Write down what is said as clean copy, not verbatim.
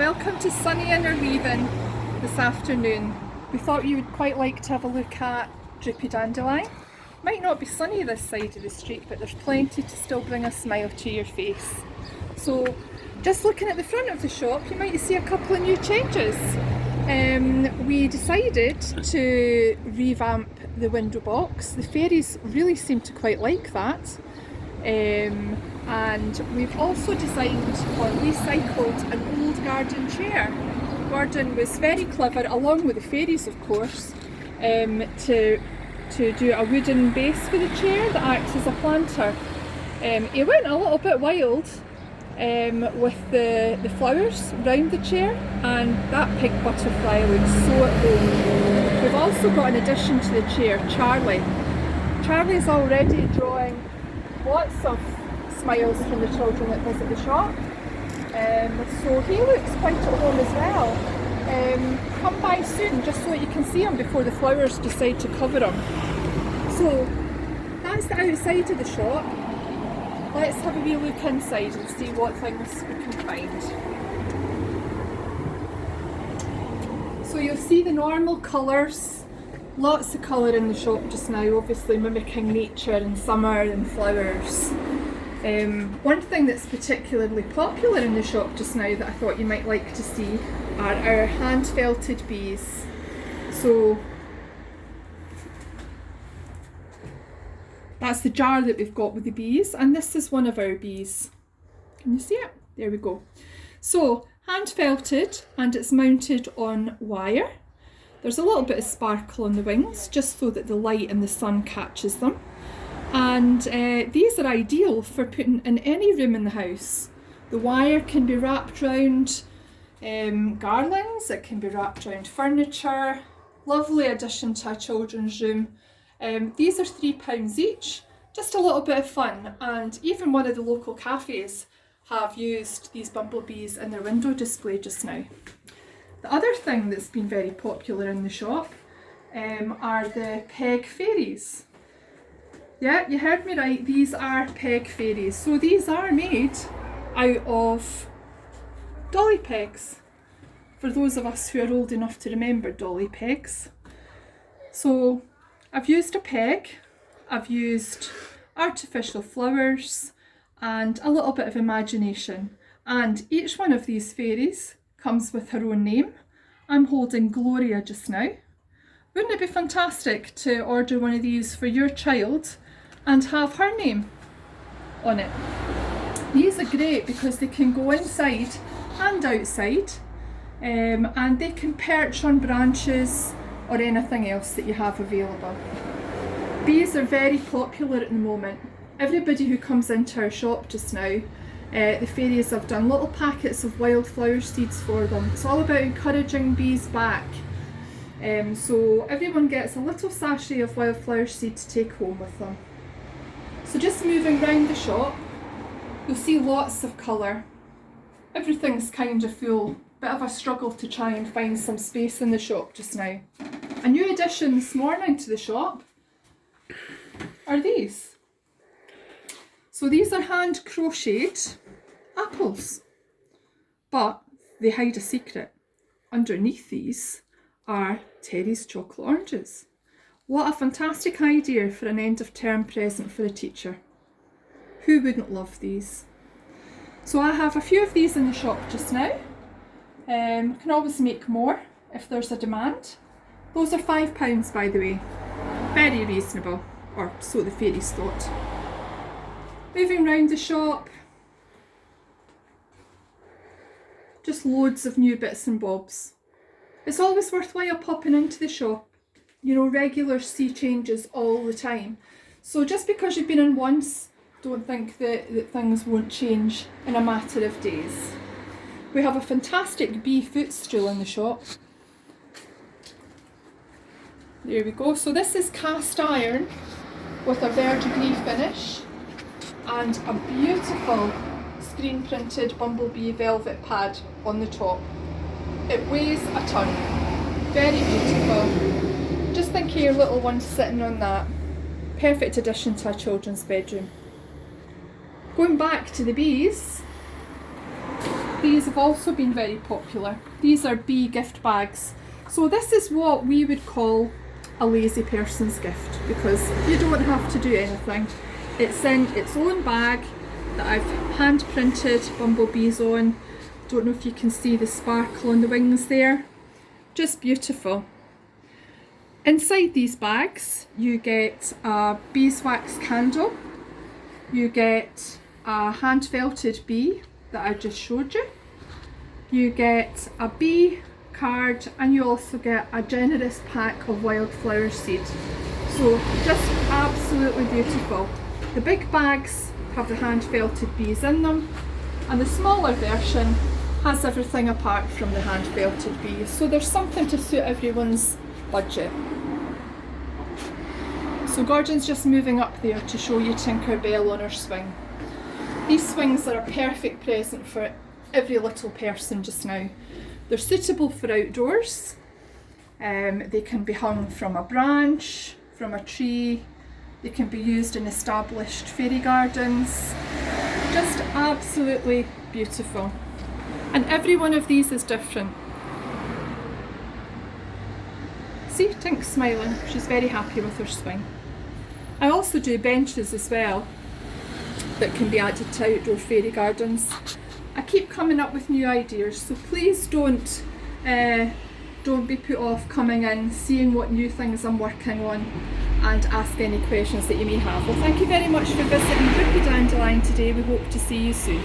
welcome to sunny Innerleithen this afternoon. We thought you would quite like to have a look at Droopy Dandelion. Might not be sunny this side of the street, but there's plenty to still bring a smile to your face. So just looking at the front of the shop, you might see a couple of new changes. We decided to revamp the window box. The fairies really seem to quite like that. And we've also designed or recycled an old garden chair. Gordon was very clever, along with the fairies of course, to do a wooden base for the chair that acts as a planter. He went a little bit wild with the flowers round the chair, and that pink butterfly looks so at home. We've also got, in addition to the chair, Charlie. Charlie's already drawing lots of smiles from the children that visit the shop, so he looks quite at home as well. Come by soon just so that you can see him before the flowers decide to cover him. So that's the outside of the shop. Let's have a wee look inside and see what things we can find. So you'll see the normal colours, lots of colour in the shop just now, obviously mimicking nature and summer and flowers. One thing that's particularly popular in the shop just now that I thought you might like to see are our hand felted bees. So that's the jar that we've got with the bees, and this is one of our bees. Can you see it? There we go. So hand felted, and it's mounted on wire. There's a little bit of sparkle on the wings just so that the light and the sun catches them. And these are ideal for putting in any room in the house. The wire can be wrapped around garlands, it can be wrapped around furniture. Lovely addition to a children's room. These are £3 each, just a little bit of fun, and even one of the local cafes have used these bumblebees in their window display just now. The other thing that's been very popular in the shop are the peg fairies. Yeah, you heard me right, these are peg fairies. So these are made out of dolly pegs, for those of us who are old enough to remember dolly pegs. So I've used a peg, I've used artificial flowers and a little bit of imagination, and each one of these fairies comes with her own name. I'm holding Gloria just now. Wouldn't it be fantastic to order one of these for your child and have her name on it? These are great because they can go inside and outside, and they can perch on branches or anything else that you have available. Bees are very popular at the moment. Everybody who comes into our shop just now, the fairies have done little packets of wildflower seeds for them. It's all about encouraging bees back. So everyone gets a little sachet of wildflower seed to take home with them. So just moving round the shop, you'll see lots of colour. Everything's kind of full. Bit of a struggle to try and find some space in the shop just now. A new addition this morning to the shop are these. So these are hand crocheted apples, but they hide a secret. Underneath these are Terry's chocolate oranges. What a fantastic idea for an end of term present for a teacher. Who wouldn't love these? So I have a few of these in the shop just now. Can always make more if there's a demand. Those are £5 by the way. Very reasonable, or so the fairies thought. Moving round the shop, just loads of new bits and bobs. It's always worthwhile popping into the shop. You know, regulars see changes all the time. So just because you've been in once, don't think that things won't change in a matter of days. We have a fantastic bee footstool in the shop. There we go. So this is cast iron with a verdigris finish and a beautiful screen printed bumblebee velvet pad on the top. It weighs a ton. Very beautiful. Just think of your little one sitting on that. Perfect addition to a children's bedroom. Going back to the bees, these have also been very popular. These are bee gift bags. So this is what we would call a lazy person's gift, because you don't have to do anything. It's in its own bag that I've hand printed bumblebees on. Don't know if you can see the sparkle on the wings there. Just beautiful. Inside these bags you get a beeswax candle, you get a hand felted bee that I just showed you, you get a bee card, and you also get a generous pack of wildflower seed. So just absolutely beautiful. The big bags have the hand felted bees in them, and the smaller version has everything apart from the hand felted bees. So there's something to suit everyone's budget. So Gordon's just moving up there to show you Tinker Bell on her swing. These swings are a perfect present for every little person just now. They're suitable for outdoors. They can be hung from a branch, from a tree. They can be used in established fairy gardens. Just absolutely beautiful. And every one of these is different. See, Tink's smiling. She's very happy with her swing. I also do benches as well that can be added to outdoor fairy gardens. I keep coming up with new ideas, so please don't be put off coming in, seeing what new things I'm working on, and ask any questions that you may have. Well, thank you very much for visiting Brookey Dandelion today. We hope to see you soon.